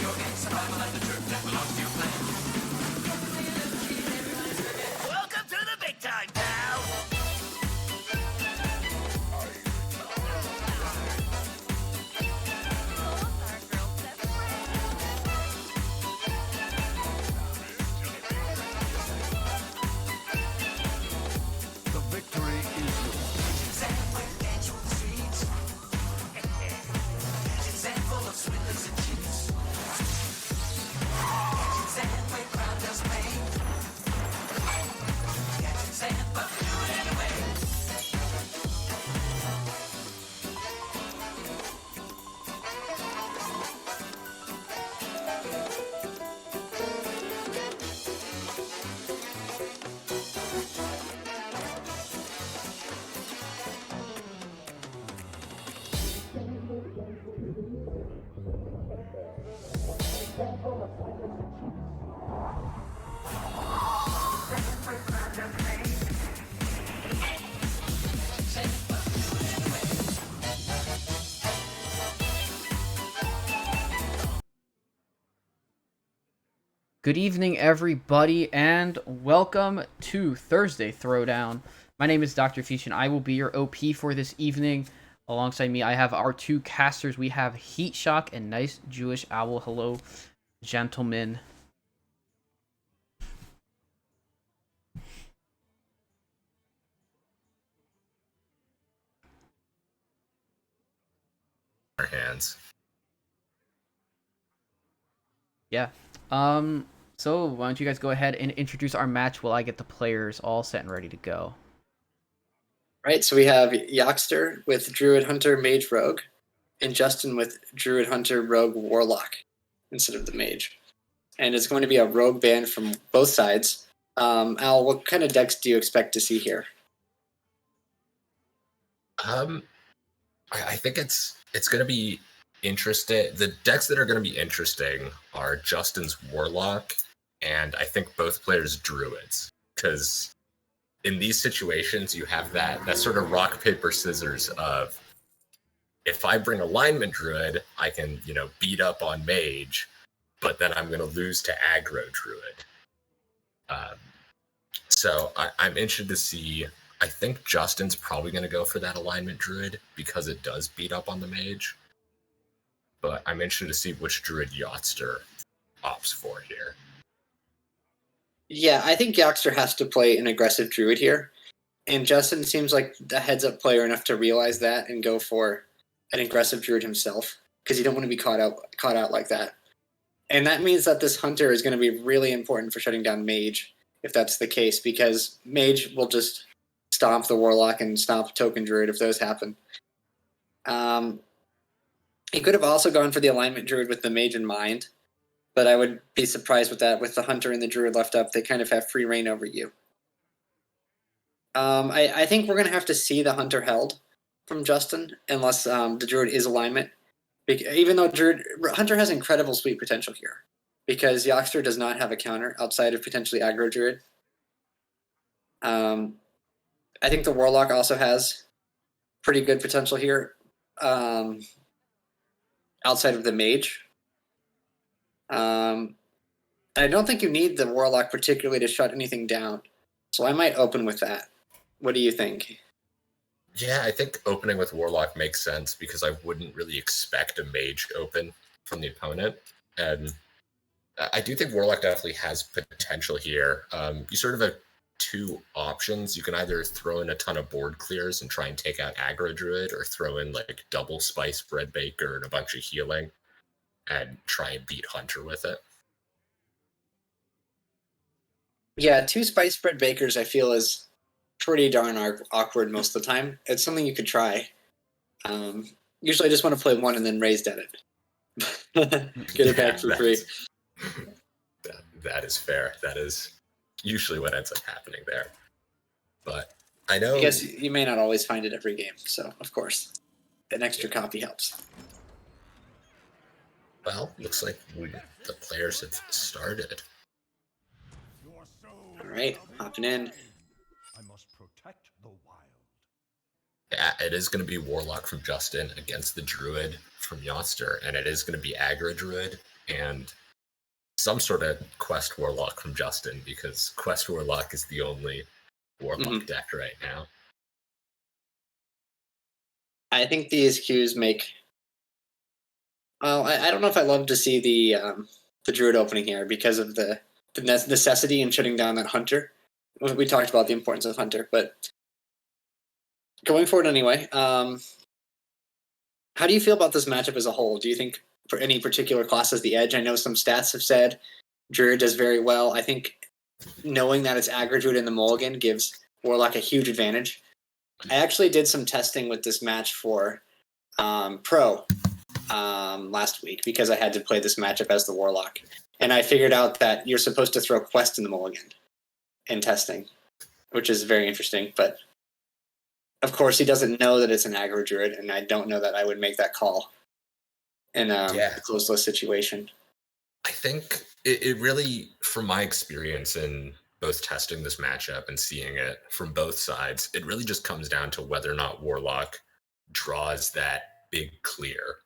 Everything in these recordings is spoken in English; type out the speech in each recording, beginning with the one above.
Welcome to the big time, pal! The victory is yours. Good evening, everybody, and welcome to Thursday Throwdown. My name is Dr. Fish, and I will be your OP for this evening. Alongside me, I have our two casters. We have Heat Shock and Nice Jewish Owl. Hello, gentlemen. Our hands. Yeah. So why don't you guys go ahead and introduce our match while I get the players all set and ready to go. Right, so we have Yoxter with Druid Hunter Mage Rogue, and Justin with Druid Hunter Rogue Warlock instead of the Mage. And it's going to be a rogue band from both sides. Al, what kind of decks do you expect to see here? I think it's going to be interesting. The decks that are going to be interesting are Justin's Warlock, and I think both players Druids, because in these situations you have that sort of rock paper scissors of, if I bring Alignment Druid, I can beat up on Mage, but then I'm going to lose to Aggro Druid. So I'm interested to see. I think Justin's probably going to go for that Alignment Druid because it does beat up on the Mage. But I'm interested to see which Druid Yoxter opts for here. Yeah, I think Yoxter has to play an aggressive Druid here. And Justin seems like the heads-up player enough to realize that and go for an aggressive Druid himself, because you don't want to be caught out like that. And that means that this Hunter is going to be really important for shutting down Mage, if that's the case, because Mage will just stomp the Warlock and stomp Token Druid if those happen. He could have also gone for the Alignment Druid with the Mage in mind, but I would be surprised with that. With the Hunter and the Druid left up, they kind of have free reign over you. I think we're going to have to see the Hunter held from Justin, unless the Druid is Alignment. Even though Hunter has incredible sweep potential here, because Yoxter does not have a counter outside of potentially Aggro Druid. I think the Warlock also has pretty good potential here, outside of the Mage. I don't think you need the Warlock particularly to shut anything down, so I might open with that. What do you think? Yeah, I think opening with Warlock makes sense because I wouldn't really expect a Mage open from the opponent. And I do think Warlock definitely has potential here. You sort of have two options. You can either throw in a ton of board clears and try and take out Aggro Druid, or throw in like double Spice Bread Baker and a bunch of healing and try and beat Hunter with it. Yeah, 2 Spice Bread Bakers I feel is pretty darn awkward most of the time. It's something you could try. Usually I just want to play one and then raise dead it. Get it back for free. That is fair. That is usually what ends up happening there. But I know... I guess you may not always find it every game, so of course an extra copy helps. Well, looks like the players have started. All right, hopping in. I must protect the wild. Yeah, it is going to be Warlock from Justin against the Druid from Yoxter, and it is going to be Aggro Druid. and some sort of Quest Warlock from Justin, because Quest Warlock is the only Warlock deck right now. I think these queues make. Well, I don't know if I love to see the Druid opening here because of the necessity in shutting down that Hunter. We talked about the importance of Hunter, but going forward anyway. How do you feel about this matchup as a whole? Do you think for any particular class has the edge? I know some stats have said Druid does very well. I think knowing that it's aggro Druid in the mulligan gives Warlock a huge advantage. I actually did some testing with this match for Pro last week because I had to play this matchup as the Warlock. And I figured out that you're supposed to throw Quest in the mulligan in testing, which is very interesting. But of course, he doesn't know that it's an aggro Druid, and I don't know that I would make that call in a closed list situation. I think it really, from my experience in both testing this matchup and seeing it from both sides, it really just comes down to whether or not Warlock draws that big clear.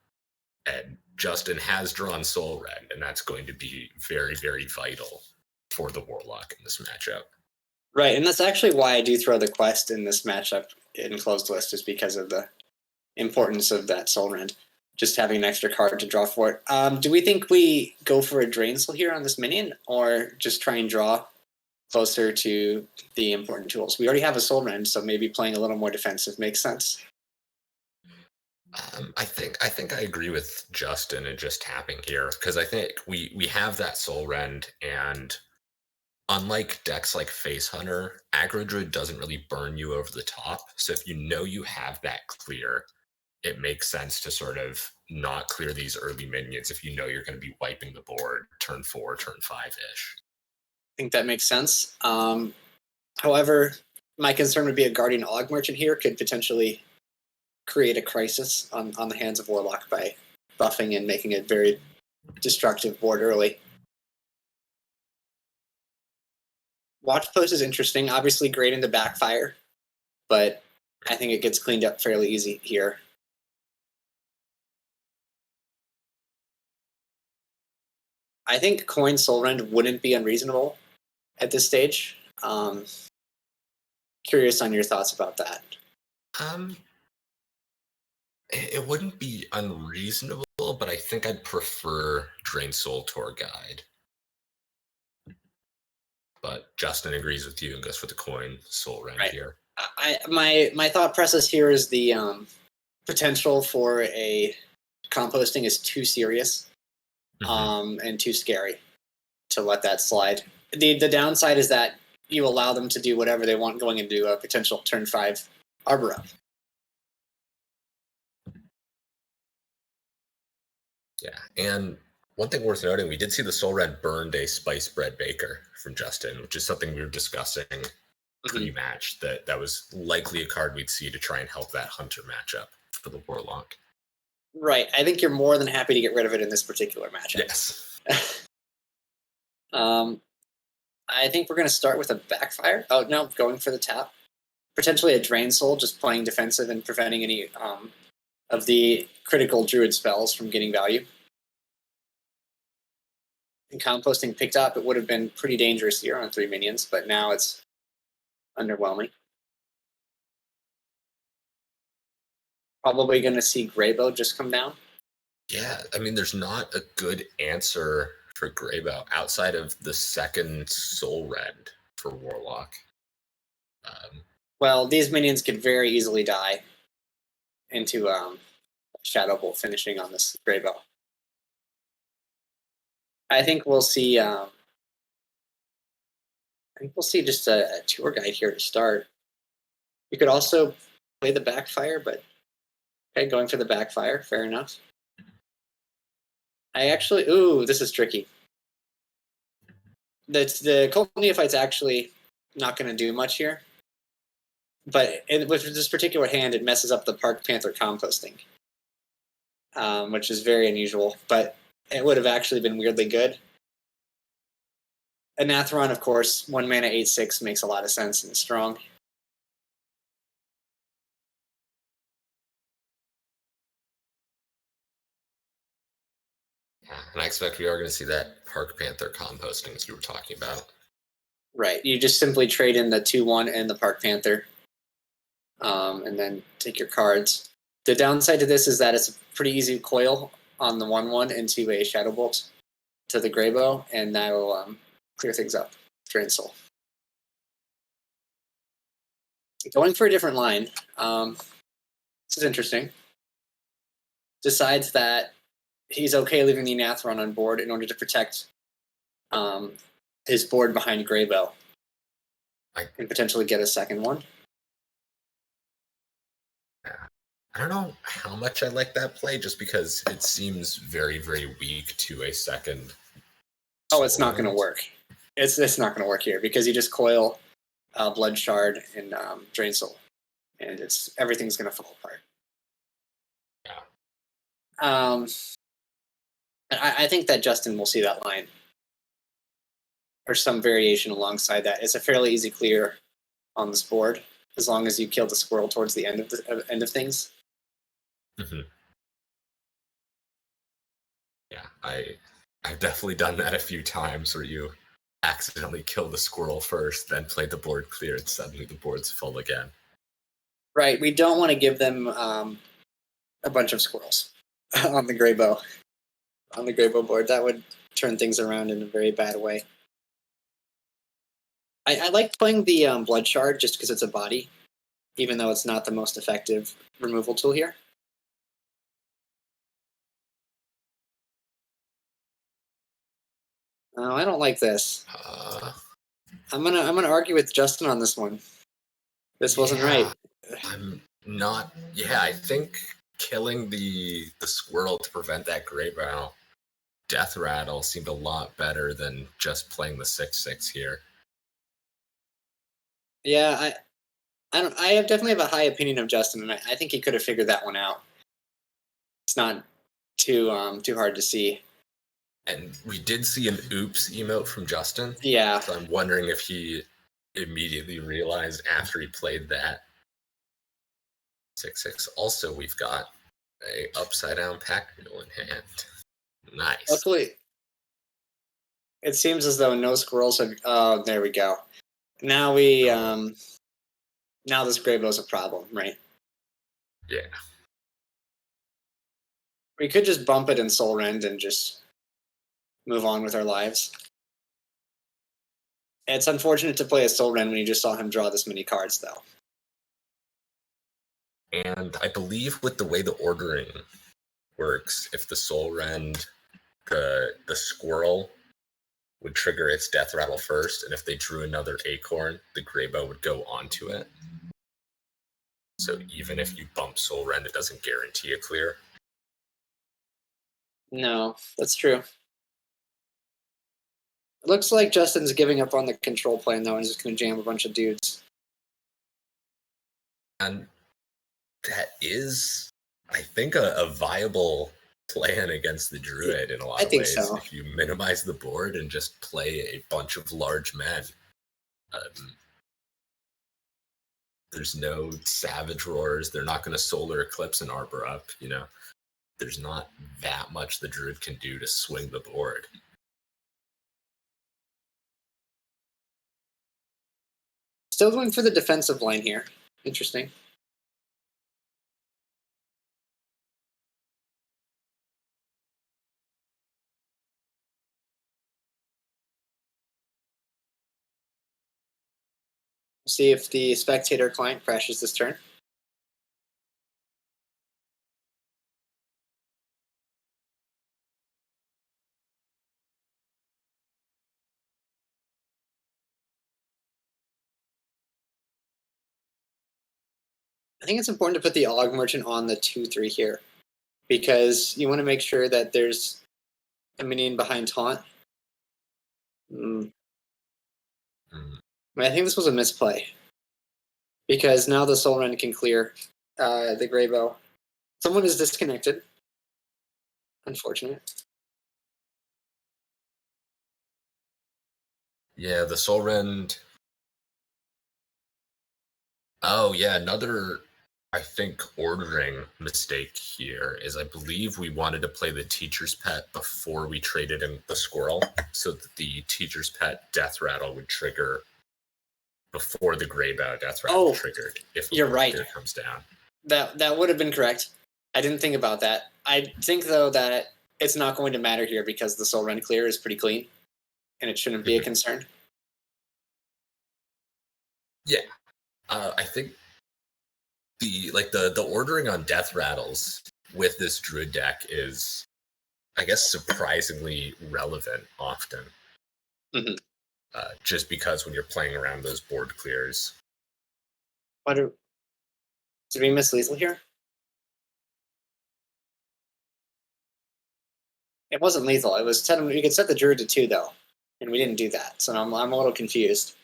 And Justin has drawn Soul Rend, and that's going to be very, very vital for the Warlock in this matchup. Right, and that's actually why I do throw the Quest in this matchup in closed list, is because of the importance of that Soul Rend. Just having an extra card to draw for it. Do we think we go for a Drain Soul here on this minion, or just try and draw closer to the important tools? We already have a Soul Rend, so maybe playing a little more defensive makes sense. I think I agree with Justin and just tapping here, because I think we have that Soul Rend, and unlike decks like Face Hunter, Aggro Druid doesn't really burn you over the top. So if you know you have that clear, it makes sense to sort of not clear these early minions if you know you're going to be wiping the board turn 4, turn 5-ish. I think that makes sense. However, my concern would be a Guardian Og Merchant here could potentially create a crisis on the hands of Warlock by buffing and making a very destructive board early. Watch Post is interesting. Obviously great into backfire, but I think it gets cleaned up fairly easy here. I think Coin Soul Rend wouldn't be unreasonable at this stage. Curious on your thoughts about that. It wouldn't be unreasonable, but I think I'd prefer Drain Soul Tour Guide. But Justin agrees with you and goes for the Coin Soul Rend here. My thought process here is the potential for a composting is too serious and too scary to let that slide. The downside is that you allow them to do whatever they want going into a potential turn 5 Arbor Up. Yeah, and one thing worth noting, we did see the Soul Rend burned a Spice Bread Baker from Justin, which is something we were discussing pre-match, that was likely a card we'd see to try and help that Hunter matchup for the Warlock. Right. I think you're more than happy to get rid of it in this particular matchup. Yes. I think we're going to start with a backfire. Oh, no, going for the tap. Potentially a Drain Soul, just playing defensive and preventing any of the critical Druid spells from getting value. And composting picked up, it would have been pretty dangerous here on 3 minions, but now it's underwhelming. Probably going to see Greybow just come down. Yeah, I mean, there's not a good answer for Greybow outside of the second Soul Rend for Warlock. Well, these minions could very easily die into Shadow Bolt finishing on this Greybow. I think we'll see. Just a tour guide here to start. You could also play the backfire, but okay, going for the backfire, fair enough. This is tricky. The Cult Neophyte's actually not going to do much here, but with this particular hand, it messes up the Park Panther composting, which is very unusual, but it would have actually been weirdly good. Anatheron, of course, 1 mana 8/6 makes a lot of sense and strong. and I expect we are going to see that Park Panther composting as you were talking about. Right. You just simply trade in the 2/1 and the Park Panther, and then take your cards. The downside to this is that it's a pretty easy coil on the 1/1 into a Shadow Bolt to the Greybow, and that'll clear things up. Drain Soul. Going for a different line. This is interesting. Decides that he's okay leaving the Nathron on board in order to protect his board behind Greybow and potentially get a second one. I don't know how much I like that play, just because it seems very, very weak to a second. Oh, it's not going to work. It's not going to work here because you just coil Blood Shard and Drain Soul, and everything's going to fall apart. Yeah. I think that Justin will see that line or some variation alongside that. It's a fairly easy clear on this board as long as you kill the squirrel towards the end of things. Mm-hmm. Yeah, I've definitely done that a few times where you accidentally kill the squirrel first, then play the board clear, and suddenly the board's full again. Right. We don't want to give them a bunch of squirrels on the Greybow board. That would turn things around in a very bad way. I like playing the Blood Shard just because it's a body, even though it's not the most effective removal tool here. Oh, I don't like this. I'm gonna argue with Justin on this one. This wasn't right. I'm not. Yeah, I think killing the squirrel to prevent that Greybow death rattle seemed a lot better than just playing the 6/6 here. Yeah, I definitely have a high opinion of Justin, and I think he could have figured that one out. It's not too hard to see. And we did see an oops emote from Justin. Yeah. So I'm wondering if he immediately realized after he played that 6/6. Also, we've got a upside down pack mule in hand. Nice. Luckily, it seems as though no squirrels have. Oh, there we go. Now now this Greybow's a problem, right? Yeah. We could just bump it in Soul Rend and just move on with our lives. It's unfortunate to play a Soul Rend when you just saw him draw this many cards, though. And I believe with the way the ordering works, if the Soul Rend, the squirrel would trigger its death rattle first, and if they drew another acorn, the Greybow would go onto it. So even if you bump Soul Rend, it doesn't guarantee a clear. No, that's true. It looks like Justin's giving up on the control plan, though, and is just going to jam a bunch of dudes. And that is, I think, a viable plan against the Druid in a lot of ways. So. If you minimize the board and just play a bunch of large men, there's no Savage Roars. They're not going to Solar Eclipse and Arbor up. You know, there's not that much the Druid can do to swing the board. Still going for the defensive line here. Interesting. See if the spectator client crashes this turn. I think it's important to put the Og Merchant on the 2/3 here, because you want to make sure that there's a minion behind Taunt. I think this was a misplay, because now the Soul Rend can clear the Greybow. Someone is disconnected. Unfortunate. Yeah, the Soul Rend. Oh yeah, another I think ordering mistake here is I believe we wanted to play the teacher's pet before we traded in the squirrel, so that the teacher's pet death rattle would trigger before the gray bow death rattle triggered. If you're right. Clear comes down, that would have been correct. I didn't think about that. I think though that it's not going to matter here because the soul run clear is pretty clean, and it shouldn't be a concern. Yeah, I think the ordering on death rattles with this druid deck is, I guess, surprisingly relevant often. Mm-hmm. Just because when you're playing around those board clears. Did we miss lethal here? It wasn't lethal. It was we could set the druid to 2 though, and we didn't do that. So I'm a little confused.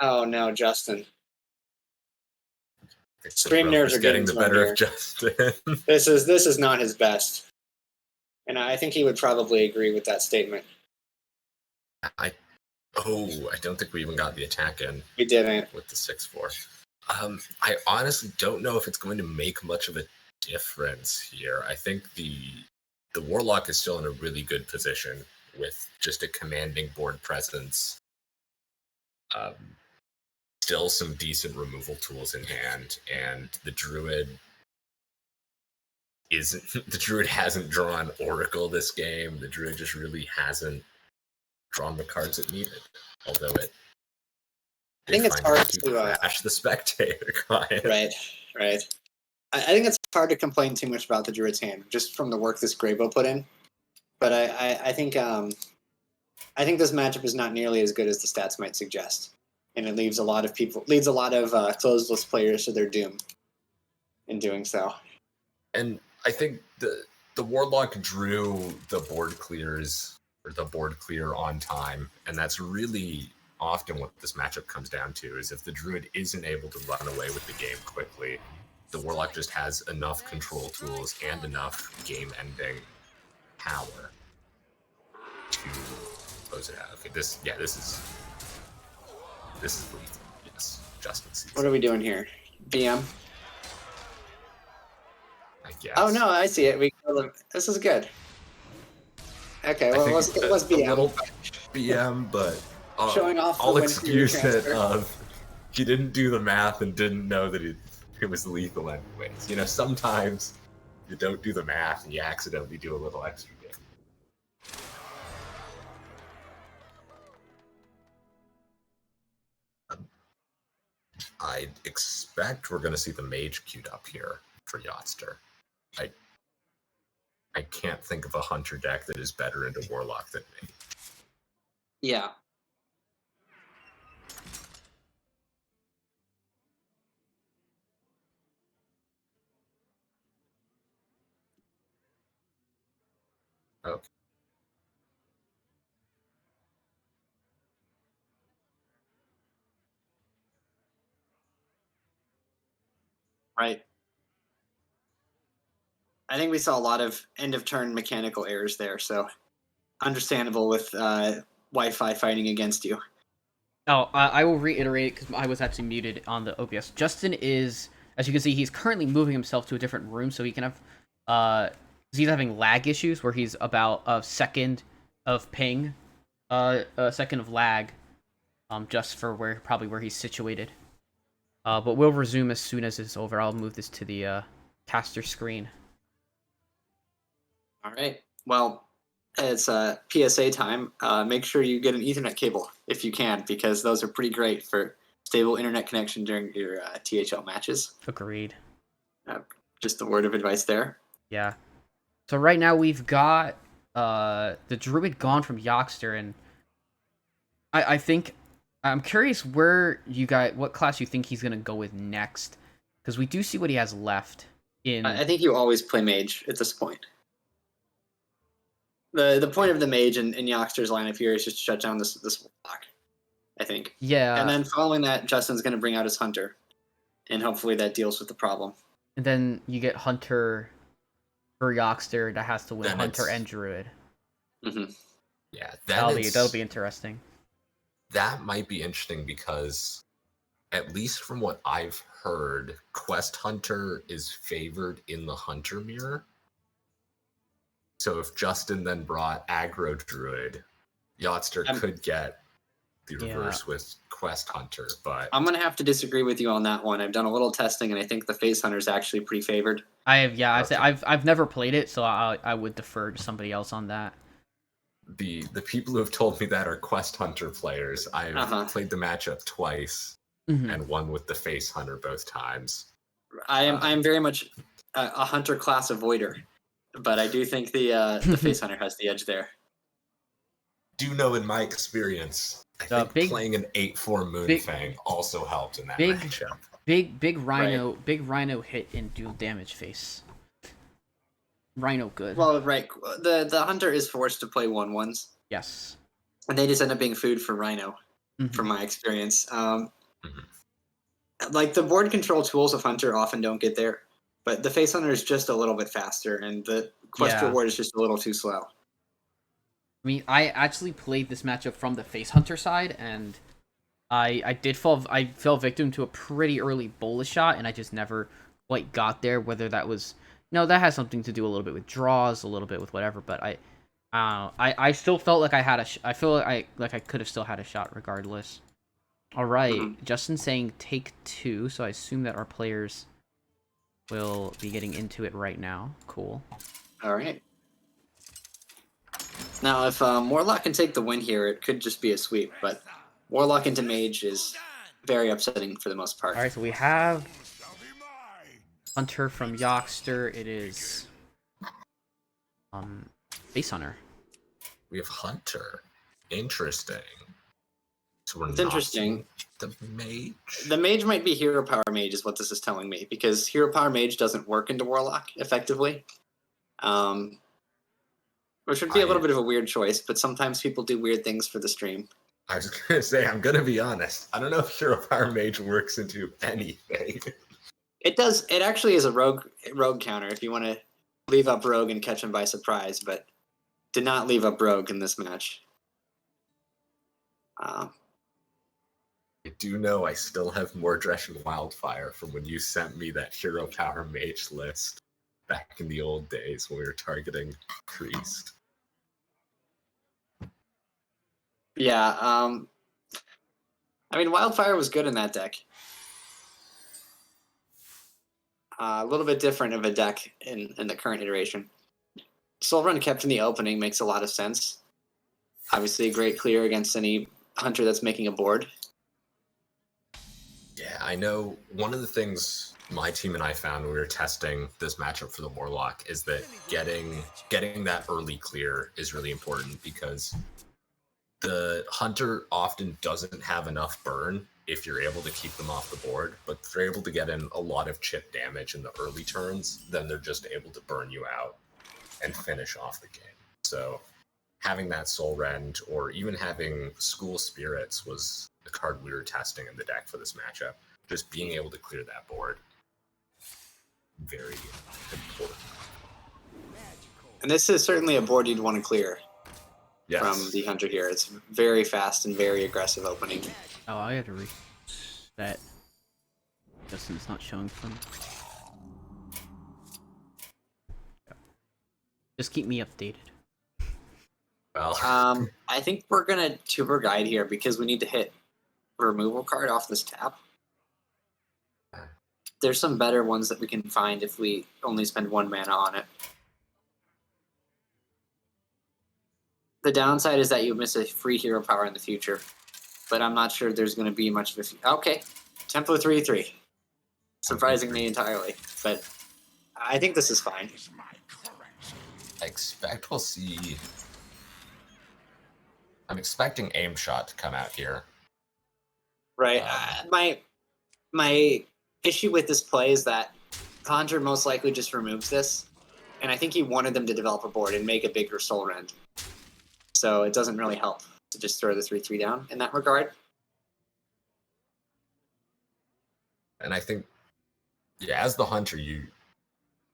Oh no, Justin. Stream nerves are getting the better of Justin. This is not his best, and I think he would probably agree with that statement. I don't think we even got the attack in. We didn't with the 6/4. I honestly don't know if it's going to make much of a difference here. I think the warlock is still in a really good position with just a commanding board presence. Still some decent removal tools in hand, and the druid hasn't drawn Oracle this game. The druid just really hasn't drawn the cards it needed. Although I think it's hard to crash the spectator client. Right. I think it's hard to complain too much about the druid's hand, just from the work this Graybo put in. But I think this matchup is not nearly as good as the stats might suggest. And it leads a lot of closeless players to their doom in doing so. And I think the Warlock drew the board clears, or the board clear on time, and that's really often what this matchup comes down to, is if the Druid isn't able to run away with the game quickly, the Warlock just has enough control tools and enough game-ending power to close it out. Okay, this is lethal. Yes, Justin sees. What are we doing here? BM? I guess. Oh no, I see it. This is good. Okay, well, let's BM. A little BM, but showing off. I'll excuse it. He didn't do the math and didn't know that it was lethal anyways. You know, sometimes you don't do the math and you accidentally do a little extra game. I expect we're going to see the mage queued up here for Yachtster. I can't think of a hunter deck that is better into warlock than me. Yeah. Okay. Right. I think we saw a lot of end of turn mechanical errors there, so understandable with Wi-Fi fighting against you. Oh, I will reiterate because I was actually muted on the OBS. Justin is, as you can see, he's currently moving himself to a different room so he can have. He's having lag issues where he's about a second of ping, a second of lag, just for where he's situated. But we'll resume as soon as it's over. I'll move this to the caster screen. All right. Well, it's PSA time. Make sure you get an Ethernet cable if you can, because those are pretty great for stable internet connection during your THL matches. Agreed. Just a word of advice there. Yeah. So right now we've got the Druid gone from Yachtster, and I think I'm curious what class you think he's gonna go with next, because we do see what he has left in. I think you always play mage at this point. The point of the mage in Yachtster's lineup here is just to shut down this block, I think. Yeah. And then following that, Justin's going to bring out his hunter, and hopefully that deals with the problem. And then you get hunter for Yockster that has to win Then Hunter it's- and Druid. Hmm. Yeah, That'll be interesting. that might be interesting because, at least from what I've heard, Quest Hunter is favored in the Hunter mirror. So if Justin then brought Aggro Druid, Yachtster could get the reverse with Quest Hunter, but I'm gonna have to disagree with you on that one. I've done a little testing, and I think the Face Hunter is actually pretty favored. Okay. I've never played it, so I would defer to somebody else on that. the people who have told me that are Quest Hunter players. I've Uh-huh. played the matchup twice Mhm. and won with the Face Hunter both times. I am very much a Hunter class avoider, but I do think the Face Hunter has the edge there. Do know in my experience, I think playing an 8/4 Moonfang also helped in that matchup. Big Rhino hit in dual damage face. Rhino good. Well, right. The Hunter is forced to play 1/1s, Yes. and they just end up being food for Rhino, Mhm. from my experience. Mhm. Like the board control tools of Hunter often don't get there, but the Face Hunter is just a little bit faster, and the Quest Yeah. reward is just a little too slow. I mean, I actually played this matchup from the Face Hunter side, and I fell victim to a pretty early bullish shot, and I just never quite got there. Whether that was that has something to do a little bit with draws, a little bit with whatever, but I still felt like I had I feel like I could have still had a shot regardless. All right, Justin's saying take 2, so I assume that our players will be getting into it right now. Cool. All right. Now, if Warlock can take the win here, it could just be a sweep, but Warlock into Mage is very upsetting for the most part. All right, so we have Hunter from Yockster. It is Face Hunter. We have Hunter. Interesting. So we're It's not interesting. seeing the Mage. The Mage might be Hero Power Mage, is what this is telling me, because Hero Power Mage doesn't work into Warlock effectively. Which would be a little bit of a weird choice, but sometimes people do weird things for the stream. I was going to say, I'm going to be honest. I don't know if Hero Power Mage works into anything. It does. It actually is a rogue counter if you want to leave up Rogue and catch him by surprise, but did not leave up Rogue in this match. I do know I still have Mordresh and Wildfire from when you sent me that Hero Power Mage list back in the old days when we were targeting Priest. Yeah, I mean, Wildfire was good in that deck. A little bit different of a deck in the current iteration. Soul Run kept in the opening makes a lot of sense. Obviously, a great clear against any hunter that's making a board. Yeah, I know one of the things my team and I found when we were testing this matchup for the Warlock is that getting that early clear is really important because the hunter often doesn't have enough burn if you're able to keep them off the board, but if they're able to get in a lot of chip damage in the early turns, then they're just able to burn you out and finish off the game. So having that Soul Rend or even having School Spirits was the card we were testing in the deck for this matchup. Just being able to clear that board, very important. And this is certainly a board you'd want to clear from the hunter here. It's very fast and very aggressive opening. Oh, I had to reset. Justin's not showing for me. Just keep me updated. Well, I think we're gonna tuber guide here because we need to hit a removal card off this tap. There's some better ones that we can find if we only spend 1 mana on it. The downside is that you miss a free hero power in the future, but I'm not sure there's going to be much of a... Okay, Templar 3/3. Surprising me entirely, but I think this is fine. I expect we'll see... I'm expecting Aim Shot to come out here. Right. My issue with this play is that Conjure most likely just removes this, and I think he wanted them to develop a board and make a bigger Soul Rend. So it doesn't really help to just throw the 3/3 down in that regard. And I think, yeah, as the hunter,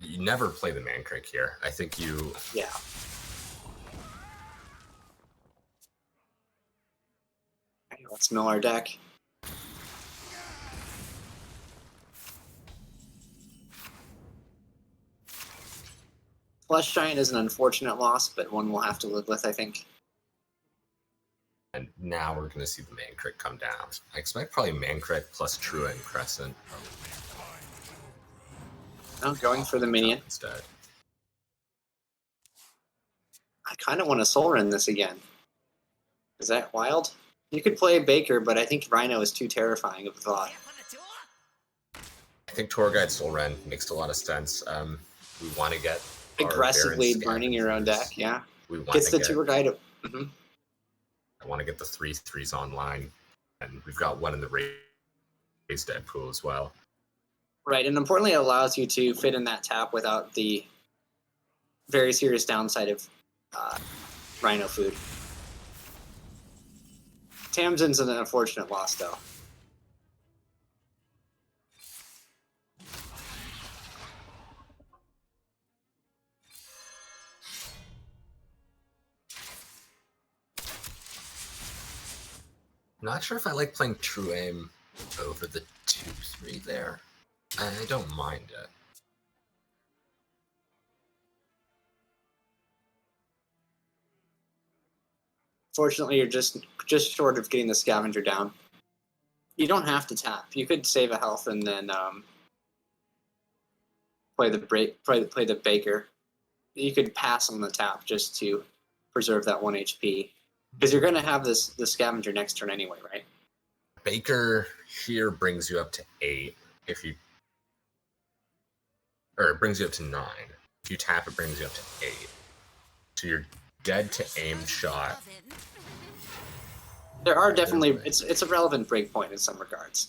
You never play the Mancrick here. I think you... Yeah. Okay, let's mill our deck. Flesh Giant is an unfortunate loss, but one we'll have to live with, I think. And now we're going to see the Mancrick come down. I expect probably Mancrick plus Trua and Crescent I'm going for the minion. instead. I kind of want to Soul Rend this again. Is that wild? You could play Baker, but I think Rhino is too terrifying of a thought. I think Tour Guide Soul Rend makes a lot of sense. We want to get our Aggressively Baron burning your own Scavengers. deck, yeah. We want Gets to the tour guide. I want to get the 3/3s online, and we've got one in the raised dead pool as well. Right, and importantly, it allows you to fit in that tap without the very serious downside of Rhino food. Tamsin's an unfortunate loss, though. I'm not sure if I like playing True Aim over the 2/3 there. I don't mind it. Fortunately, you're just short of getting the Scavenger down. You don't have to tap. You could save a health and then play the Baker. You could pass on the tap just to preserve that 1 HP. Because you're going to have the Scavenger next turn anyway, right? Baker here brings you up to 8 if you... Or it brings you up to 9. If you tap, it brings you up to 8. So you're dead to aim shot. There are definitely... It's a relevant breakpoint in some regards.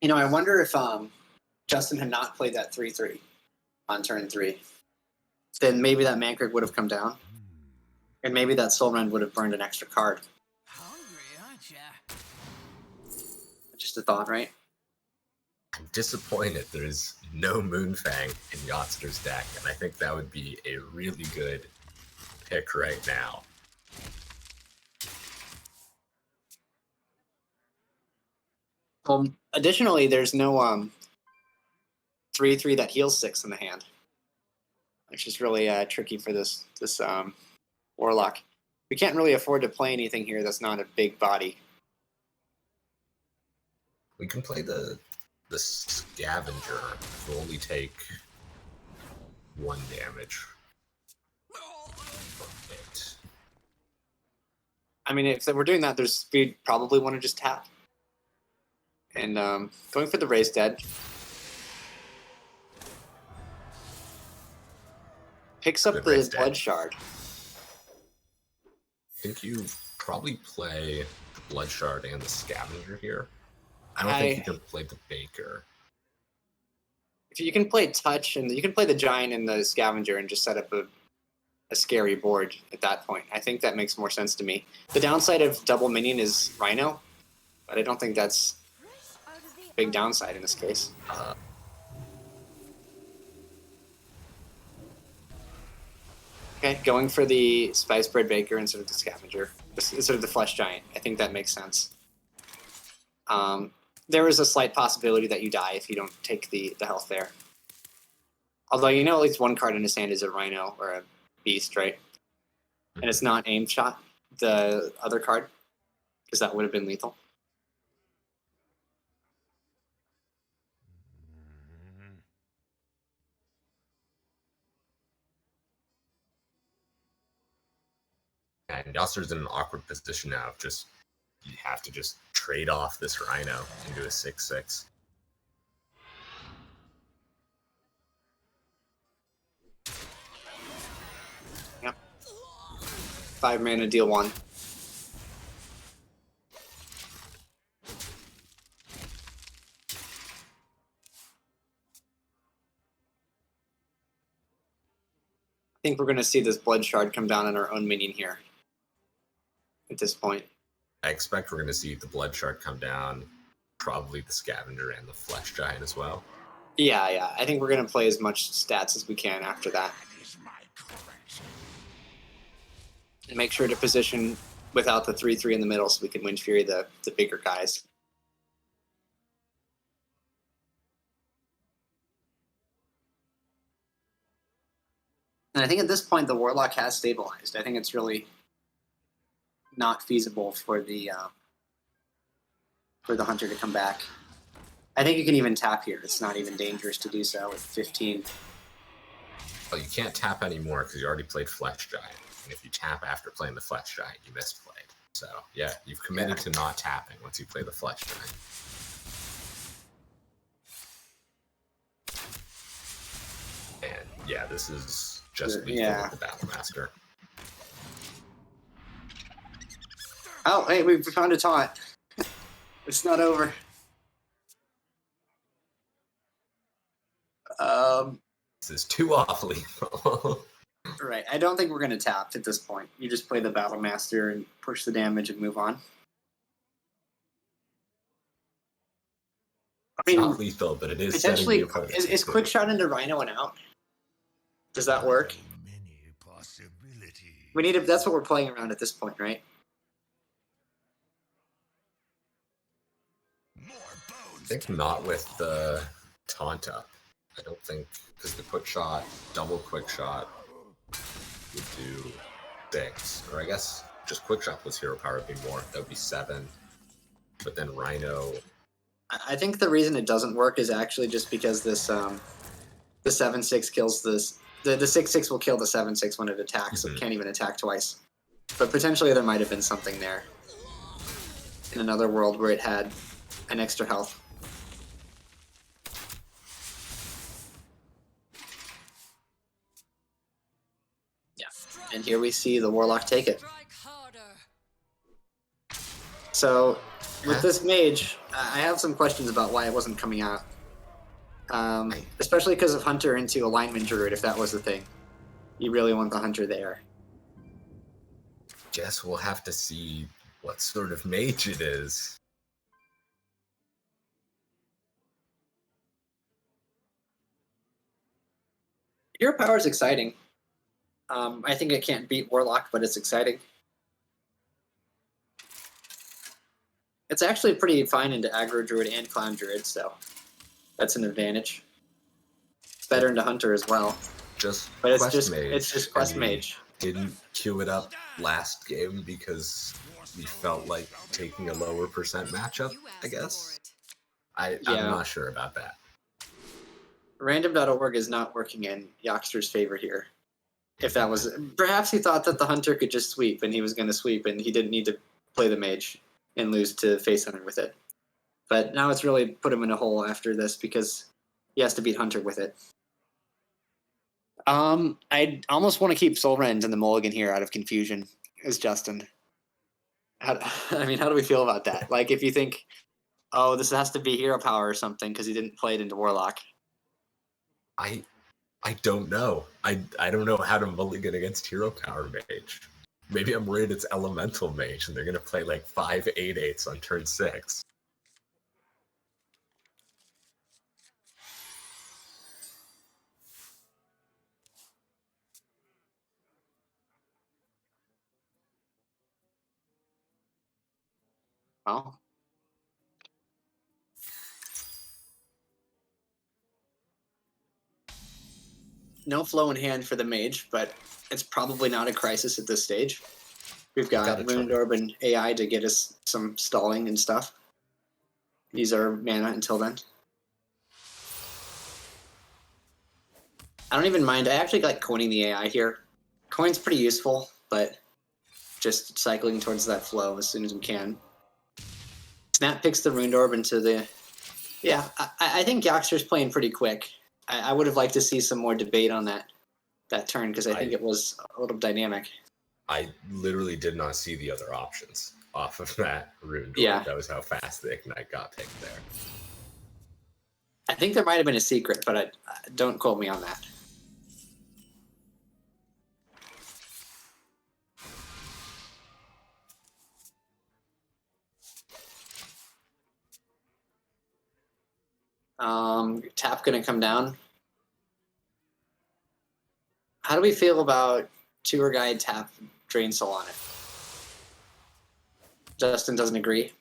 You know, I wonder if Justin had not played that 3/3 on turn 3, then maybe that Mancrick would have come down, and maybe that Soul Rend would have burned an extra card. Hungry, aren't ya? Just a thought, right? I'm disappointed there's no Moonfang in Yachtster's deck, and I think that would be a really good pick right now. Additionally, there's no 3/3 that heals 6 in the hand, which is really tricky for this Warlock. We can't really afford to play anything here that's not a big body. We can play the Scavenger. We'll only take 1 damage. from it. I mean, if we're doing that, we'd probably want to just tap. And going for the Raised Dead. Picks up Good the Raised Dead. Blood Shard. I think you probably play the Blood Shard and the Scavenger here. I don't think you can play the Baker. If you can play Touch, and you can play the Giant and the Scavenger and just set up a scary board at that point. I think that makes more sense to me. The downside of double minion is Rhino, but I don't think that's a big downside in this case. Okay, going for the Spice Bread Baker instead of the Scavenger, instead of the Flesh Giant. I think that makes sense. There is a slight possibility that you die if you don't take the health there. Although you know at least one card in his hand is a Rhino or a Beast, right? And it's not Aim Shot, the other card, because that would have been lethal. And Yoster's in an awkward position now. You have to just trade off this Rhino into a 6/6. Yep. 5 mana, deal 1. I think we're going to see this blood shard come down on our own minion here. At this point, I expect we're going to see the blood shard come down, probably the scavenger and the flesh giant as well. yeah. I think we're going to play as much stats as we can after that. And make sure to position without the 3/3 in the middle so we can Wind Fury the bigger guys. And I think at this point the Warlock has stabilized. I think it's really not feasible for the Hunter to come back. I think you can even tap here. It's not even dangerous to do so with 15. Well, you can't tap anymore because you already played Flesh Giant. And if you tap after playing the Flesh Giant, you misplayed. So, yeah, you've committed to not tapping once you play the Flesh Giant. And, yeah, this is just lethal with the Battle Master. Oh, hey, we found a taunt. It's not over. This is too off lethal. Right. I don't think we're going to tap at this point. You just play the Battle Master and push the damage and move on. I mean, it's not lethal, but it is potentially. setting the Is quick shot into Rhino and out? Does that work? Many possibilities. We need to. That's what we're playing around at this point, right? I think not with the taunt up. I don't think, because the quick shot, double quick shot would do 6. Or I guess just quick shot plus hero power would be more. That would be 7. But then Rhino. I think the reason it doesn't work is actually just because this the 7/6 kills this. The 6/6 will kill the 7/6 when it attacks, so it can't even attack twice. But potentially there might have been something there in another world where it had an extra health. Yeah, and here we see the Warlock take it. So, with this mage, I have some questions about why it wasn't coming out. Especially because of Hunter into alignment druid, if that was the thing. You really want the Hunter there. Guess we'll have to see what sort of mage it is. Hero power is exciting. I think it can't beat Warlock, but it's exciting. It's actually pretty fine into aggro druid and clown druid, so that's an advantage. It's better into Hunter as well. But it's just quest mage. Didn't queue it up last game because we felt like taking a lower percent matchup, I guess. I'm not sure about that. Random.org is not working in Yoxter's favor here. If that was... Perhaps he thought that the Hunter could just sweep, and he was going to sweep, and he didn't need to play the mage and lose to Face Hunter with it. But now it's really put him in a hole after this because he has to beat Hunter with it. I almost want to keep Soul Rend in the mulligan here out of confusion as Justin. How do we feel about that? Like, if you think, oh, this has to be hero power or something because he didn't play it into Warlock. I don't know. I don't know how to mulligan against hero power mage. Maybe I'm worried it's elemental mage and they're gonna play like 5 8/8s on turn 6. Well, no flow in hand for the mage, but it's probably not a crisis at this stage. We've got Ruined Orb and AI to get us some stalling and stuff. These are mana until then. I don't even mind. I actually like coining the AI here. Coin's pretty useful, but just cycling towards that flow as soon as we can. Snap picks the Ruined Orb into the... Yeah, I think Yoxter's playing pretty quick. I would have liked to see some more debate on that turn because I think it was a little dynamic. I literally did not see the other options off of that Ruined Orb. Yeah. That was how fast the Ignite got picked there. I think there might have been a secret, but don't quote me on that. Tap gonna come down. How do we feel about Tour Guide tap Drain Soul on it? Justin doesn't agree.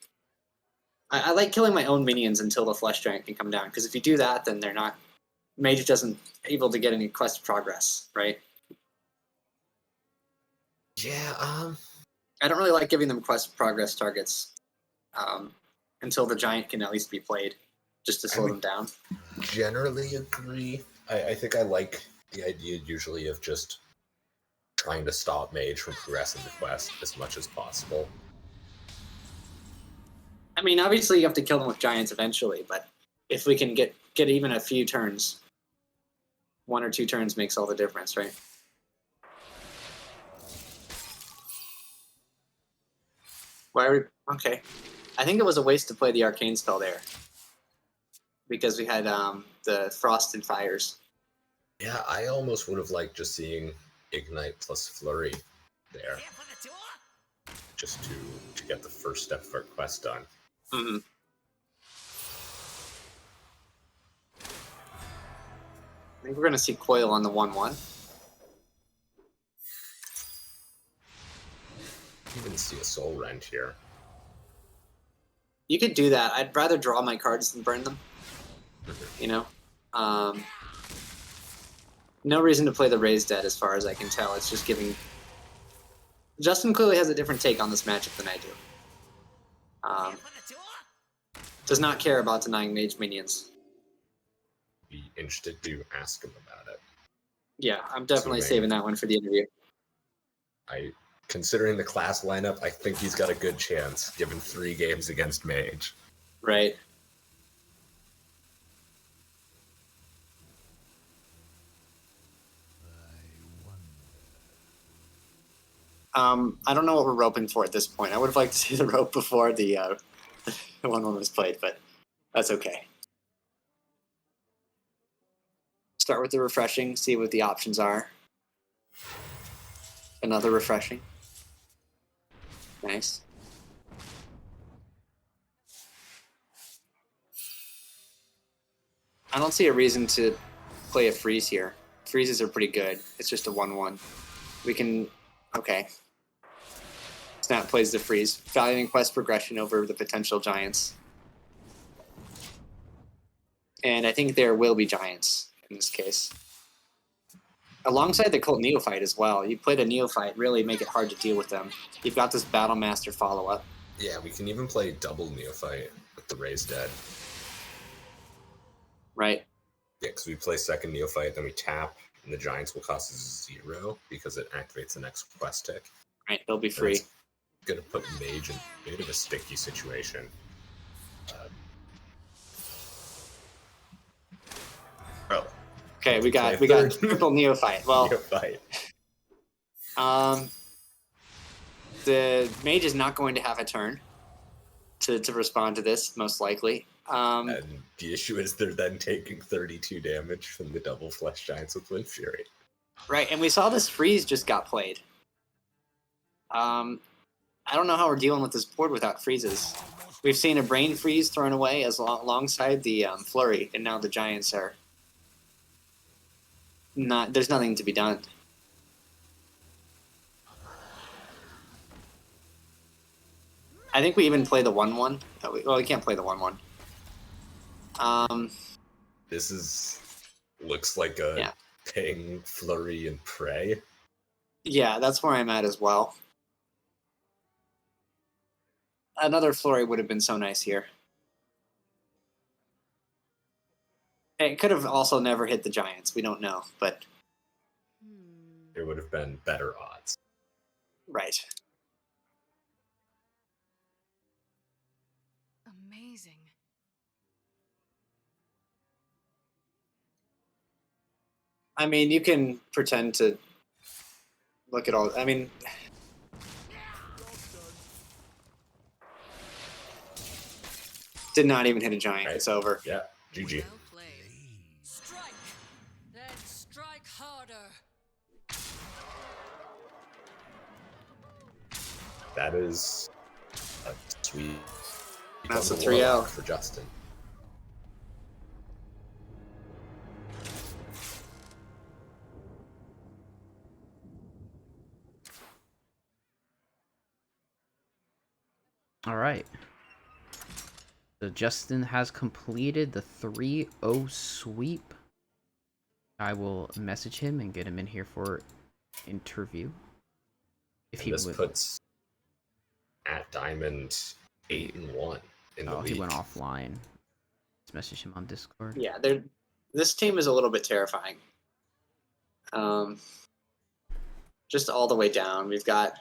I like killing my own minions until the Flesh Giant can come down, because if you do that, then they're not... Mage doesn't able to get any quest progress, right? Yeah, I don't really like giving them quest progress targets until the Giant can at least be played, just to slow them down. generally agree. I think I like the idea usually of just trying to stop Mage from progressing the quest as much as possible. I mean, obviously you have to kill them with Giants eventually, but if we can get even a few turns, 1 or 2 turns makes all the difference, right? Why are we... Okay. I think it was a waste to play the Arcane spell there. Because we had the Frost and Fires. Yeah, I almost would have liked just seeing Ignite plus Flurry there, Here for the tour? just to get the first step of our quest done. Mm-hmm. I think we're going to see Coil on the 1-1. Even see a Soul Rend here. You could do that. I'd rather draw my cards than burn them. You know? No reason to play the Raised Dead as far as I can tell. It's just giving... Justin clearly has a different take on this matchup than I do. Here for the tour? Does not care about denying mage minions. Be interested to ask him about it. Yeah, I'm definitely Assuming- saving that one for the interview. Considering the class lineup, I think he's got a good chance, given 3 games against Mage. Right. I don't know what we're roping for at this point. I would have liked to see the rope before the 1-1 was played, but that's okay. Start with the refreshing, see what the options are. Another refreshing. Nice. I don't see a reason to play a freeze here. Freezes are pretty good. It's just a 1-1. We can... Okay. Snap plays the freeze, valuing quest progression over the potential giants. And I think there will be giants in this case. Alongside the Cult Neophyte as well. You play the Neophyte, really make it hard to deal with them. You've got this Battle Master follow-up. Yeah, we can even play double Neophyte with the Raised Dead. Right. Yeah, because we play second Neophyte, then we tap, and the Giants will cost us 0 because it activates the next quest tick. Right, they'll be free. Going to put Mage in a bit of a sticky situation. Okay, we got third. triple Neophyte. Well, Neophyte. the Mage is not going to have a turn to respond to this, most likely. And the issue is they're then taking 32 damage from the double Flesh Giants with Wind Fury. Right, and we saw this freeze just got played. I don't know how we're dealing with this board without freezes. We've seen a Brain Freeze thrown away alongside the Flurry, and now the Giants are not... There's nothing to be done. I think we even play the 1-1. Well, we can't play the 1-1. This looks like a Ping, Flurry, and Prey. Yeah, that's where I'm at as well. Another Flurry would have been so nice here. It could have also never hit the Giants. We don't know, but... It would have been better odds. Right. Amazing. I mean, you can pretend to look at all... I mean... Did not even hit a giant. Right. It's over. Yeah, GG. Well played. Strike! Then strike harder. That is a sweet... That's a double warlock 3-0. for Justin. All right. So Justin has completed the 3-0 sweep. I will message him and get him in here for interview. If he This would. puts at Diamond 8-1 in the Oh, league. he went offline. Let's message him on Discord. Yeah, this team is a little bit terrifying. Just all the way down. We've got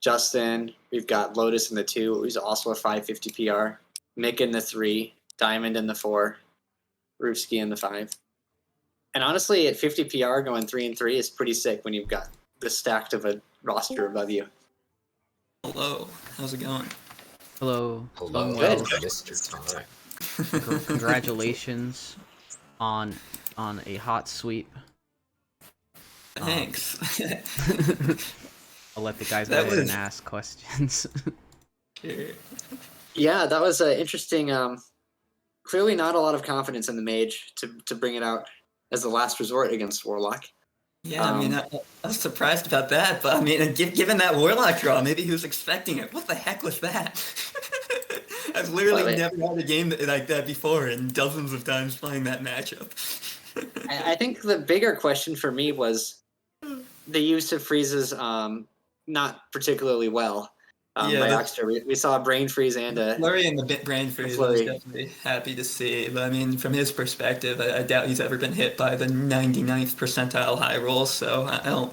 Justin, we've got Lotus in the 2, who's also a 550 PR, Mick in the 3, Diamond in the 4, Roofsky in the 5. And honestly, at 50 PR going 3-3 is pretty sick when you've got the stacked of a roster above you. Hello, how's it going? Hello. Hello, Well, Mr. Time. congratulations on a hot sweep. Thanks. I'll let the guys go That ahead and was- ask questions. Sure. Yeah, that was interesting. Clearly not a lot of confidence in the mage to bring it out as the last resort against Warlock. Yeah, I mean, I was surprised about that, but I mean, given that Warlock draw, maybe he was expecting it. What the heck was that? I've literally Well, never had a game like that before, and dozens of times playing that matchup. I think the bigger question for me was the use of freezes not particularly well Yeah, by the- Oxter. We saw a brain freeze and a Flurry and the bit brain freeze, I Flurry. was definitely happy to see. But I mean, from his perspective, I doubt he's ever been hit by the 99th percentile high roll, so I don't.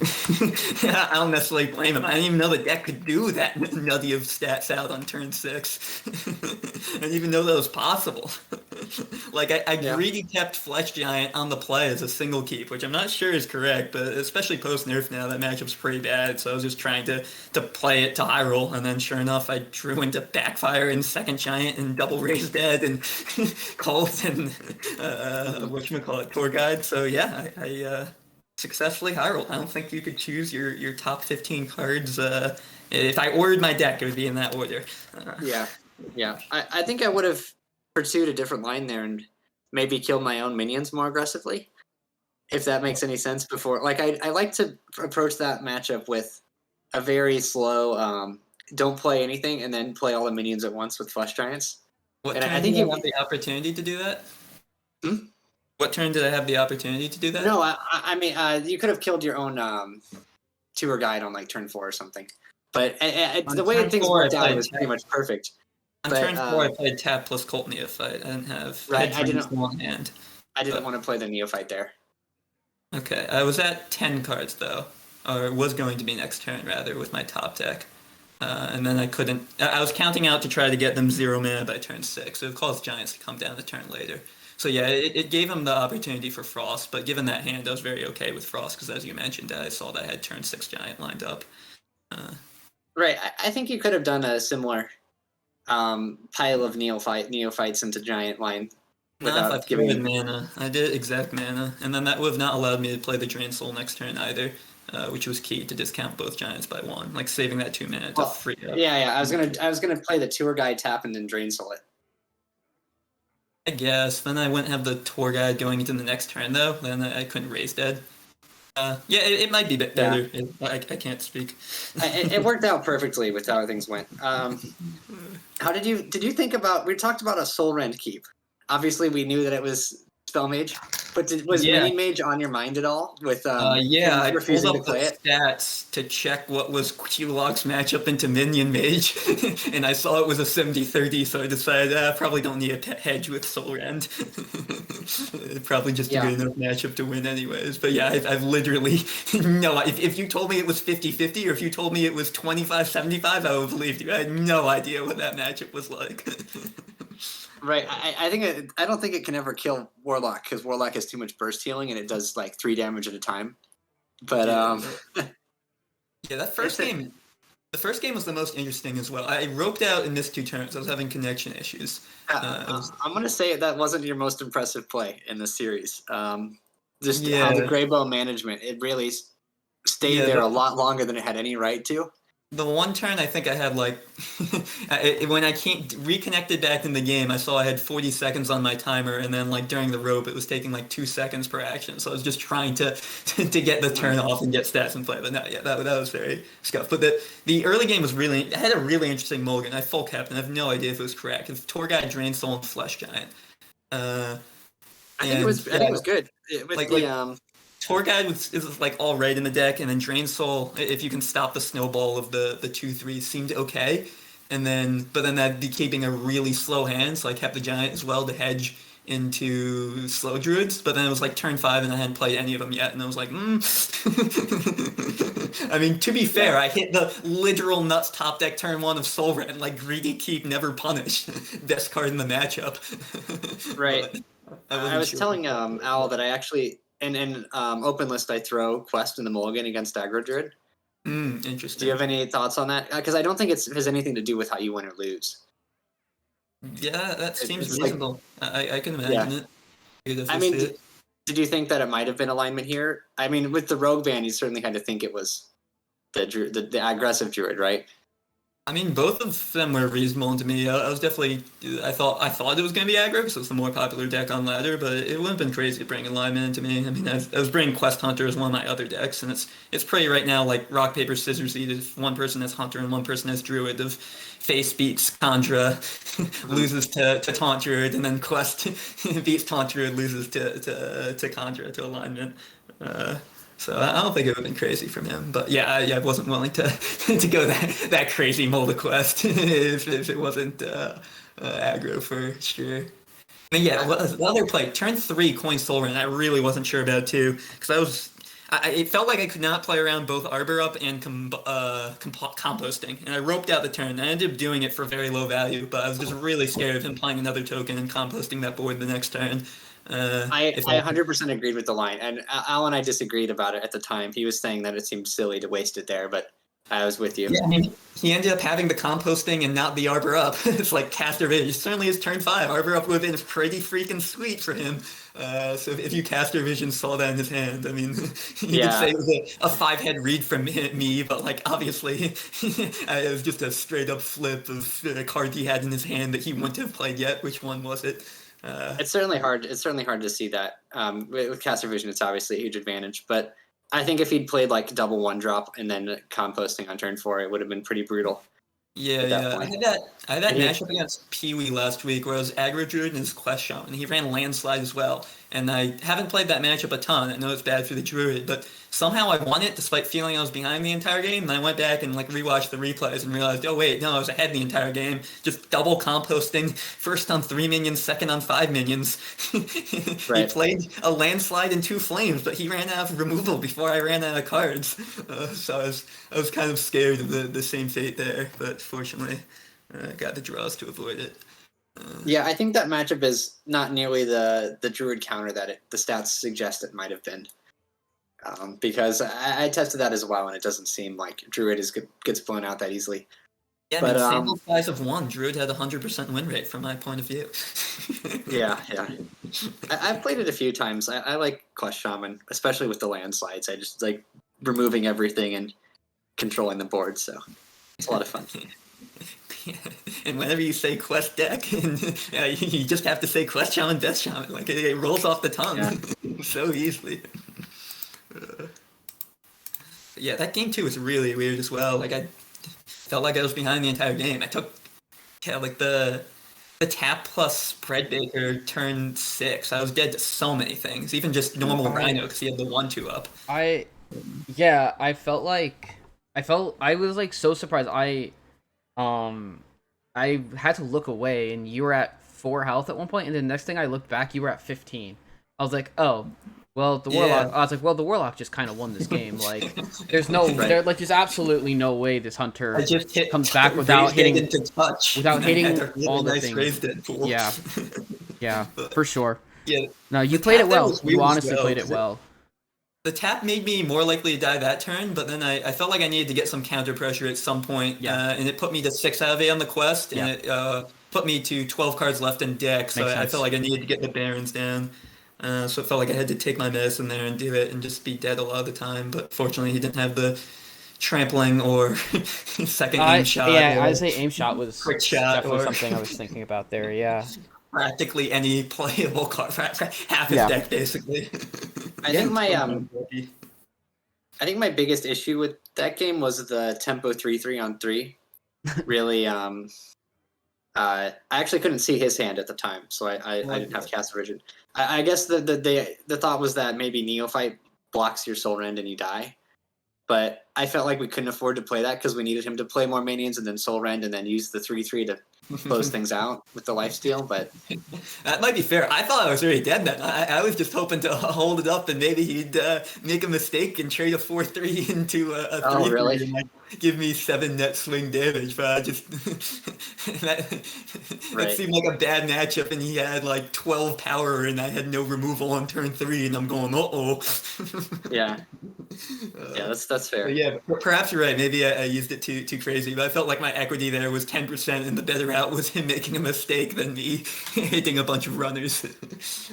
I don't necessarily blame him. I didn't even know the deck could do that nutty of stats out on turn 6. I didn't even know that was possible. Like, I Yeah. greedy kept Flesh Giant on the play as a single keep, which I'm not sure is correct, but especially post-nerf now, that matchup's pretty bad, so I was just trying to play it to high roll, and then sure enough, I drew into Backfire and Second Giant and Double Raise Dead and Cult and, whatchamacallit, Tour Guide, so yeah, I successfully high rolled. I don't think you could choose your top 15 cards. If I ordered my deck, it would be in that order. Yeah. I think I would have pursued a different line there and maybe killed my own minions more aggressively, if that makes any sense. Before, like I like to approach that matchup with a very slow, don't play anything and then play all the minions at once with Flesh Giants. What And turn I think did I you- have the opportunity to do that? Hmm? What turn did I have the opportunity to do that? No, I mean you could have killed your own tour guide on like turn 4 or something. But On the way turn things 4, I worked out, played it was pretty much perfect. On but, turn 4, I played Tap plus Cult Neophyte. I didn't have Right, I Dreams didn't- in one hand. I didn't want to play the Neophyte there. Okay, I was at 10 cards though, or was going to be next turn rather with my top deck. And then I couldn't. I was counting out to try to get them 0 mana by turn 6. It caused Giants to come down a turn later. So yeah, it gave him the opportunity for Frost, but given that hand, I was very okay with Frost because, as you mentioned, I saw that I had turn 6 Giant lined up. Right, I think you could have done a similar pile of neophytes into giant line Not without if I giving played mana. I did exact mana, and then that would have not allowed me to play the Drain Soul next turn either, which was key to discount both Giants by 1, like saving that 2 mana to Well, free up. Yeah, I was gonna play the tour guide tap and then drain soul it. I guess. Then I wouldn't have the Tour Guide going into the next turn though. Then I couldn't raise dead. Yeah, it might be a bit better. I can't speak. It worked out perfectly with how things went. How did you think about? We talked about a soul rend keep. Obviously, we knew that it was spell mage, but was Yeah. mini mage on your mind at all? With Yeah, him I pulled refusing to up the play it. stats to check what was Q-Lock's matchup into Minion Mage, and I saw it was a 70-30, so I decided I probably don't need a hedge with Soul Rend. Probably just a Yeah. good enough matchup to win anyways. But yeah, I've literally, no, if you told me it was 50-50, or if you told me it was 25-75, I would have believed you. I had no idea what that matchup was like. Right. I don't think it can ever kill Warlock because Warlock has too much burst healing and it does like 3 damage at a time. But Yeah, that first game, the first game was the most interesting as well. I roped out and missed 2 turns. I was having connection issues. I'm gonna say that wasn't your most impressive play in the series. Just Yeah. how the Greybow management, it really stayed Yeah, there that- a lot longer than it had any right to. The one turn I think I had like when I reconnected back in the game, I saw I had 40 seconds on my timer, and then like during the rope, it was taking like 2 seconds per action. So I was just trying to to get the turn off and get stats in play. But no, yeah, that was very scuffed. But the early game was really it had a really interesting mulligan. I full kept, and I have no idea if it was correct. It's Tour Guide, Drain Soul, and Flesh Giant. I think it was good. With Tour Guide is like all right in the deck, and then Drain Soul, if you can stop the snowball of the 2/3, seemed okay. And then, but then that'd be keeping a really slow hand, so I kept the Giant as well to hedge into slow druids. But then it was like turn 5, and I hadn't played any of them yet, and I was like, I mean, to be fair, I hit the literal nuts top deck turn 1 of Soul Rend, like Greedy Keep, never punished, best card in the matchup. Right. I was telling Al that I actually in open list I throw Quest in the mulligan against Aggro Druid. Interesting. Do you have any thoughts on that? Because I don't think it has anything to do with how you win or lose. Yeah, that seems it's reasonable. I can imagine it. I mean, did you think that it might have been alignment here? I mean, with the Rogue ban, you certainly had to think it was the aggressive Druid, right? I mean, both of them were reasonable to me. I was definitely, I thought it was going to be aggro because it's the more popular deck on ladder, but it wouldn't have been crazy to bring alignment into me. I mean, I was bringing Quest Hunter as one of my other decks, and it's pretty right now like rock paper scissors. If one person has Hunter and one person has Druid, of face beats Kandra, loses to Taunt Druid, and then Quest beats Taunt Druid, loses to Kandra to alignment. So I don't think it would have been crazy from him, but yeah, I wasn't willing to to go that crazy mold quest if it wasn't aggro for sure. And yeah, the other play, turn 3 Coin Soul Rend, I really wasn't sure about too, because it felt like I could not play around both Arbor Up and composting, and I roped out the turn. I ended up doing it for very low value, but I was just really scared of him playing another token and composting that board the next turn. I 100% agreed with the line, and Al and I disagreed about it at the time. He was saying that it seemed silly to waste it there, but I was with you. Yeah, I mean, he ended up having the composting and not the Arbor Up. It's like Caster Vision. Certainly is turn 5. Arbor Up would have been pretty freaking sweet for him. So if you Caster Vision saw that in his hand, I mean, you could say it was a 5-head read from me, but like obviously it was just a straight up flip of a card he had in his hand that he wouldn't have played yet. Which one was it? It's certainly hard. It's certainly hard to see that. With Caster Vision, it's obviously a huge advantage. But I think if he'd played like double 1-drop and then composting on turn 4, it would have been pretty brutal. Yeah. I had that matchup against Pee-wee last week where I was aggro Druid and his Quest Shaman, and he ran Landslide as well. And I haven't played that matchup a ton. I know it's bad for the Druid, but somehow I won it despite feeling I was behind the entire game. And I went back and like rewatched the replays and realized, oh wait, no, I was ahead the entire game. Just double composting, first on 3 minions, second on 5 minions. He played a Landslide and 2 Flames, but he ran out of removal before I ran out of cards. So I was kind of scared of the same fate there, but fortunately, I got the draws to avoid it. Yeah, I think that matchup is not nearly the Druid counter that the stats suggest it might have been. Because I tested that as well, and it doesn't seem like Druid gets blown out that easily. Yeah, but sample size of 1, Druid had 100% win rate from my point of view. yeah. I've played it a few times. I like Quest Shaman, especially with the landslides. I just like removing everything and controlling the board, so it's a lot of fun. And whenever you say Quest deck, and you just have to say Quest Shaman, Death Shaman. Like it rolls off the tongue so easily. Yeah, that game too was really weird as well. Like I felt like I was behind the entire game. I took like the tap plus spread baker turn 6. I was dead to so many things, even just normal Rhino because he had the 1/2 up. I was like so surprised. I had to look away, and you were at 4 health at one point, and the next thing I looked back, you were at 15. I was like, oh, well, the Warlock. I was like, well, the Warlock just kind of won this game. Like, there's there's absolutely no way this Hunter comes back without hitting all the things. Yeah, for sure. Yeah. No, you played it well. You honestly played it well. The tap made me more likely to die that turn, but then I felt like I needed to get some counter pressure at some point, and it put me to 6 out of 8 on the quest, and it put me to 12 cards left in deck, so I felt like I needed to get the Barons down. So it felt like I had to take my medicine there and do it and just be dead a lot of the time, but fortunately he didn't have the trampling or second aim shot. Yeah, or I'd say aim shot was quick shot definitely or something I was thinking about there. Yeah. practically any playable card, half his Yeah. deck basically. I think my Lucky. I think my biggest issue with that game was the tempo 3/3 on 3. Really, I actually couldn't see his hand at the time, so I didn't have cast vision. I guess the thought was that maybe Neophyte blocks your Soul Rend and you die, but I felt like we couldn't afford to play that because we needed him to play more minions and then Soul Rend and then use the 3/3 to close things out with the lifesteal. But That might be fair. I thought I was already dead then. I was just hoping to hold it up and maybe he'd make a mistake and trade a 4/3 into a 3/3 Oh, really? and like, give me 7 net swing damage. But I just that Right. seemed like a bad matchup, and he had like 12 power, and I had no removal on turn 3, and I'm going, uh-oh. yeah, that's fair. But yeah, perhaps you're right. Maybe I used it too crazy, but I felt like my equity there was 10%, and the better route was him making a mistake than me hitting a bunch of runners.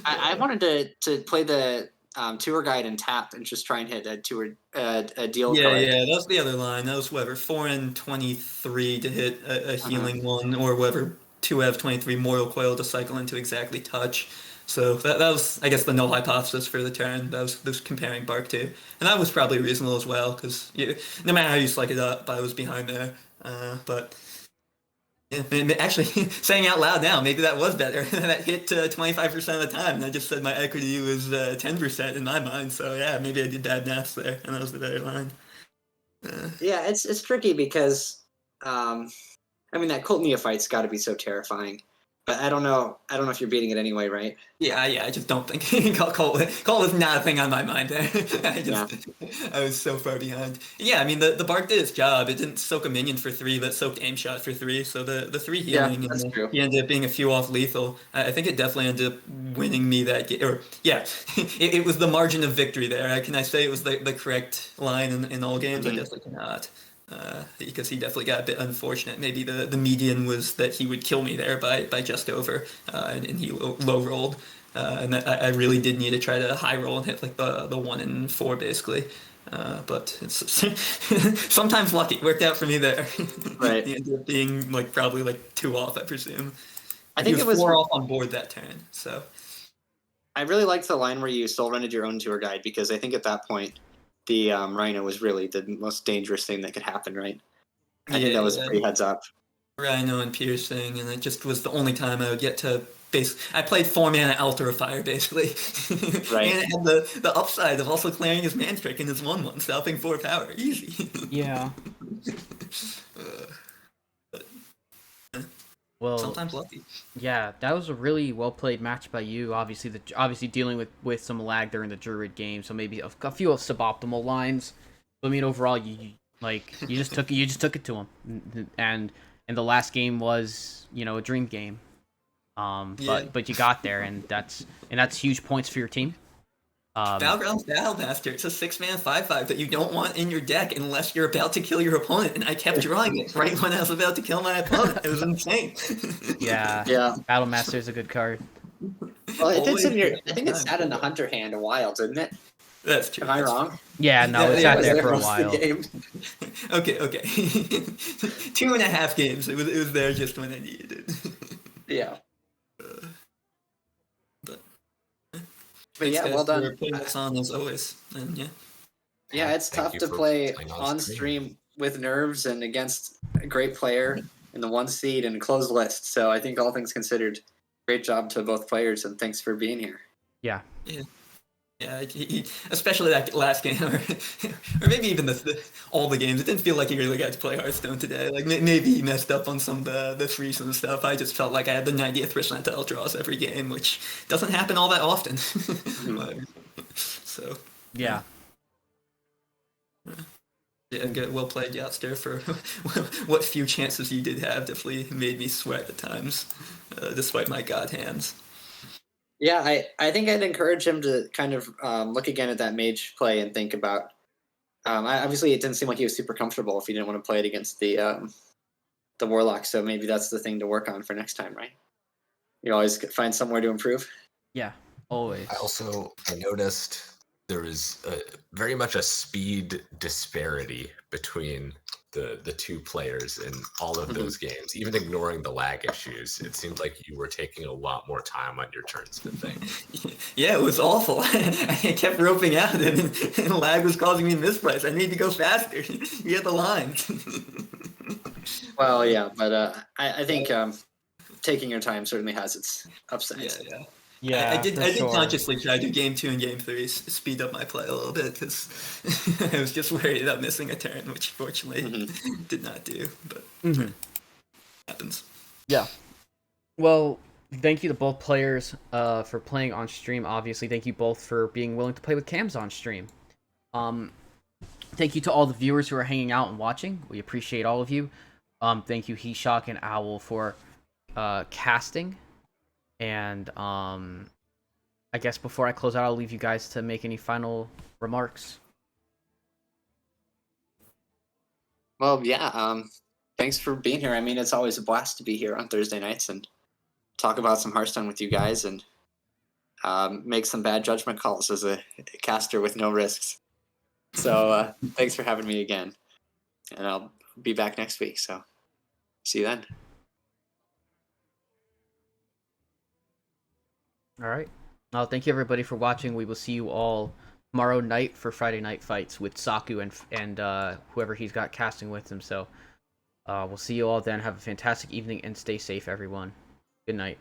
I wanted to play the tour guide and tap and just try and hit a tour a deal Yeah, card. yeah, that was the other line. That was whatever 4 and 23 to hit a healing one, or whatever 2F 23 Mortal Coil to cycle into exactly touch. So that was, I guess, the null hypothesis for the turn. That was comparing Bark to, and that was probably reasonable as well because no matter how you slike it up, I was behind there. But yeah, actually, saying out loud now, maybe that was better. That hit 25% of the time, and I just said my equity was 10% in my mind. So yeah, maybe I did bad maths there, and that was the better line. Yeah, it's tricky because I mean that Cult Neophyte's got to be so terrifying. But I don't know if you're beating it anyway, right? Yeah, I just don't think Cole was not a thing on my mind there. I was so far behind. Yeah, I mean the Bark did its job. It didn't soak a minion for 3, but soaked aim shot for 3. So the 3 healing, that's and true. he ended up being a few off lethal. I think it definitely ended up winning me that game. Or yeah, it was the margin of victory there. Can I say it was the correct line in all games? Mhm. I definitely cannot. Because he definitely got a bit unfortunate. Maybe the median was that he would kill me there by just over, and he low rolled, and I really did need to try to high roll and hit like the 1 and 4 basically. But it's sometimes lucky. It worked out for me there. Right. He ended up being like probably like 2 off, I presume. I think he it was 4 off on board that turn. So I really liked the line where you Soul Rended your own tour guide because I think at that point the Rhino was really the most dangerous thing that could happen, right? I think that was pretty heads up. Rhino and piercing, and it just was the only time I would get to I played 4 mana Altar of Fire basically, Right. and it had the upside of also clearing his man trick in his 1/1, stopping 4 power, easy. Yeah. Well, Sometimes lucky. yeah, that was a really well played match by you. Obviously dealing with some lag during the Druid game, so maybe a few suboptimal lines. But I mean, overall, you just took it to him, and the last game was a dream game. But you got there, and that's huge points for your team. Battlegrounds Battlemaster. It's a 6-man 5/5 that you don't want in your deck unless you're about to kill your opponent. And I kept drawing it right when I was about to kill my opponent. It was insane. Yeah, Yeah. Battlemaster is a good card. Well, it did Always sit in your. at I the think it time. sat in the Hunter hand a while, didn't it? That's true. Am I wrong? Yeah, no, it Yeah, sat it there was for a most of the while. game. Okay. 2.5 games. It was there just when I needed it. Yeah. But yeah, well done. putting us on as always. And yeah. Yeah, it's Thank tough you to for play playing on stream with nerves and against a great player in the 1 seed and closed list. So I think all things considered, great job to both players and thanks for being here. Yeah. Yeah, especially that last game, or maybe even all the games. It didn't feel like he really got to play Hearthstone today. Like maybe he messed up on some of the threes and stuff. I just felt like I had the 90th percentile draws every game, which doesn't happen all that often. So Yeah. yeah, good, well played, Yaster, for what few chances you did have. Definitely made me sweat at times, despite my god hands. Yeah, I think I'd encourage him to kind of look again at that mage play and think about. Obviously, it didn't seem like he was super comfortable if he didn't want to play it against the warlock. So maybe that's the thing to work on for next time, right? You always find somewhere to improve. Yeah. Always. I noticed there was very much a speed disparity between the two players in all of those games. Even ignoring the lag issues, it seemed like you were taking a lot more time on your turns to think. Yeah, it was awful. I kept roping out, and lag was causing me misplays. I need to go faster. You get the lines. Well, yeah, but I think taking your time certainly has its upsides. Yeah. Yeah, I did for sure. consciously try to do game 2 and game 3, speed up my play a little bit, because I was just worried about missing a turn, which fortunately did not do, but happens. Yeah. Well, thank you to both players for playing on stream. Obviously, thank you both for being willing to play with cams on stream. Thank you to all the viewers who are hanging out and watching. We appreciate all of you. Thank you, Heeshock and Owl, for casting. And I guess before I close out, I'll leave you guys to make any final remarks. Well, yeah. Thanks for being here. I mean, it's always a blast to be here on Thursday nights and talk about some Hearthstone with you guys and make some bad judgment calls as a caster with no risks. So thanks for having me again. And I'll be back next week. So see you then. All right. Thank you everybody for watching. We will see you all tomorrow night for Friday Night Fights with Saku and whoever he's got casting with him. So we'll see you all then. Have a fantastic evening and stay safe, everyone. Good night.